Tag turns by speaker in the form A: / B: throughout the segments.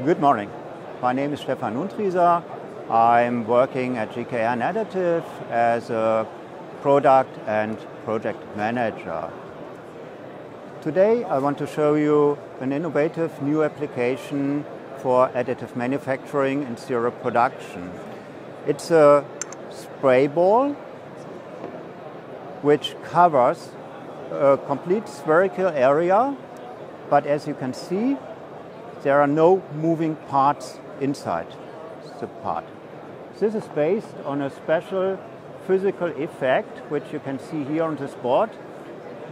A: Good morning. My name is Stefan Hundrieser. I'm working at GKN Additive as a product and project manager. Today I want to show you an innovative new application for additive manufacturing and serial production. It's a spray ball which covers a complete spherical area, but as you can see, there are no moving parts inside the part. This is based on a special physical effect, which you can see here on this board,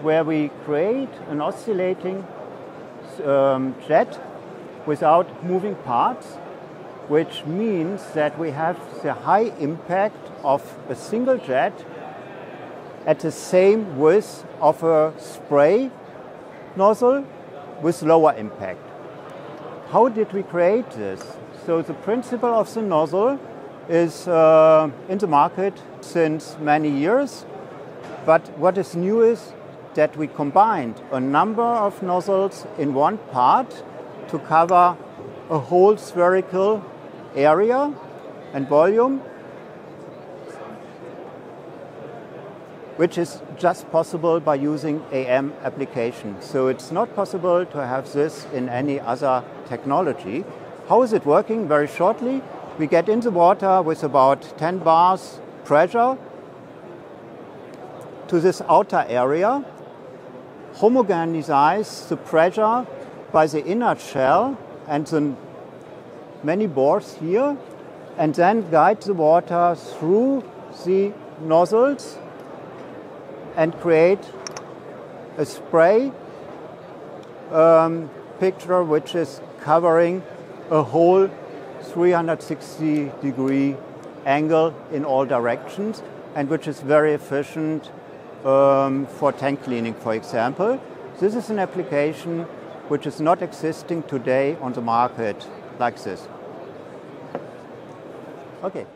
A: where we create an oscillating jet without moving parts, which means that we have the high impact of a single jet at the same width of a spray nozzle with lower impact. How did we create this? So the principle of the nozzle is in the market since many years, but what is new is that we combined a number of nozzles in one part to cover a whole spherical area and volume, which is just possible by using AM application. So it's not possible to have this in any other technology. How is it working? Very shortly, we get in the water with about 10 bars pressure to this outer area, homogenize the pressure by the inner shell and the many bores here, and then guide the water through the nozzles and create a spray picture which is covering a whole 360-degree angle in all directions, and which is very efficient for tank cleaning, for example. This is an application which is not existing today on the market like this. Okay.